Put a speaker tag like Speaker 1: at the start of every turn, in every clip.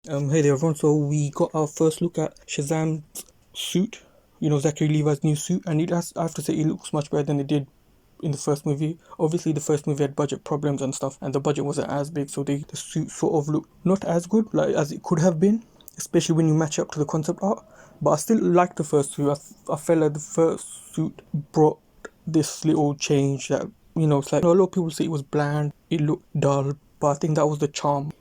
Speaker 1: Hey there everyone, so we got our first look at Shazam's suit, Zachary Levi's new suit, and I have to say it looks much better than it did in the first movie. Obviously the first movie had budget problems and stuff, and the budget wasn't as big, so the suit sort of looked not as good like as it could have been, especially when you match it up to the concept art. But I still like the first suit. I felt like the first suit brought this little change that, it's like a lot of people say it was bland, it looked dull, but I think that was the charm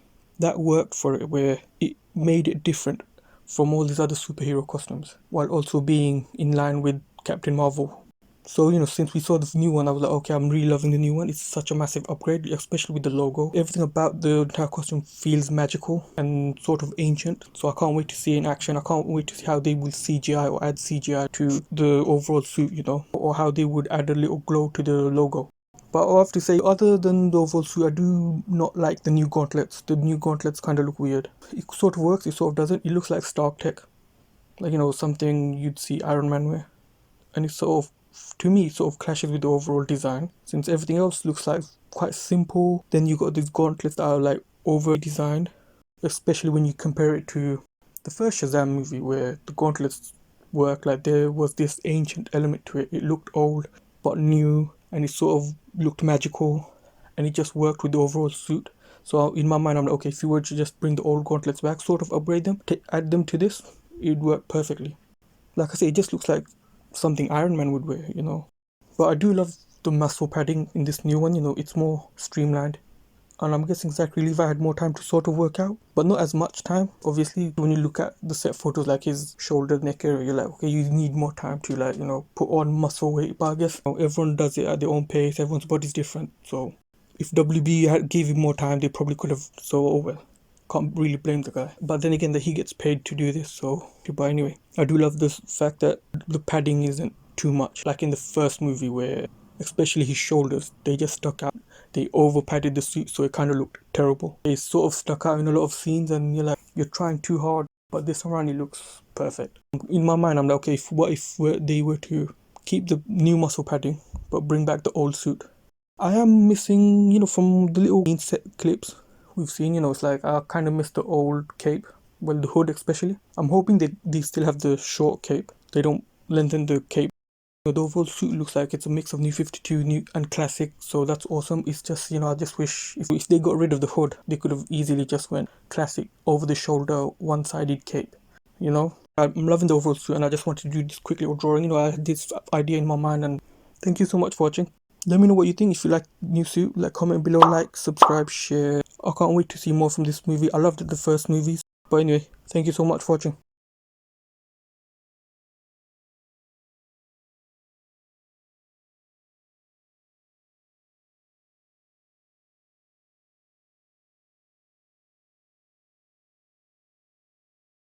Speaker 1: that worked for it, where it made it different from all these other superhero costumes while also being in line with Captain Marvel. So, since we saw this new one, I was like, okay, I'm really loving the new one. It's such a massive upgrade, especially with the logo. Everything about the entire costume feels magical and sort of ancient. So I can't wait to see it in action. I can't wait to see how they will CGI or add CGI to the overall suit, or how they would add a little glow to the logo. But I have to say, other than the overall suit, I do not like the new gauntlets. The new gauntlets kind of look weird. It sort of works, it sort of doesn't. It looks like Stark Tech. Like, something you'd see Iron Man wear. And it sort of, to me, it sort of clashes with the overall design. Since everything else looks like quite simple, then you got these gauntlets that are like over designed. Especially when you compare it to the first Shazam movie, where the gauntlets work like there was this ancient element to it. It looked old, but new, and it sort of looked magical, and it just worked with the overall suit. So in my mind, I'm like, okay, if you were to just bring the old gauntlets back, sort of upgrade them, add them to this, it'd work perfectly. Like I say, it just looks like something Iron Man would wear, But I do love the muscle padding in this new one, it's more streamlined. And I'm guessing Zachary Levi had more time to sort of work out, but not as much time. Obviously, when you look at the set photos, like his shoulder, neck area, you're like, okay, you need more time to put on muscle weight. But I guess everyone does it at their own pace. Everyone's body's different. So if WB gave him more time, they probably could have. So, oh well. Can't really blame the guy. But then again, that he gets paid to do this. So, but anyway, I do love the fact that the padding isn't too much. Like in the first movie where, especially his shoulders, they just stuck out. They over padded the suit, so it kind of looked terrible. It sort of stuck out in a lot of scenes, and you're like, you're trying too hard. But this around, it looks perfect. In my mind, I'm like, okay, what if they were to keep the new muscle padding, but bring back the old suit? I am missing, from the little set clips we've seen, it's like I kind of miss the old cape. Well, the hood especially. I'm hoping they still have the short cape. They don't lengthen the cape. The overall suit looks like it's a mix of New 52 new and classic, so that's awesome. It's just, I just wish if they got rid of the hood, they could have easily just went classic, over the shoulder, one-sided cape, I'm loving the overall suit, and I just wanted to do this quick little drawing. I had this idea in my mind, and thank you so much for watching. Let me know what you think. If you like new suit, comment below, subscribe, share. I can't wait to see more from this movie. I loved the first movies. But anyway, thank you so much for watching.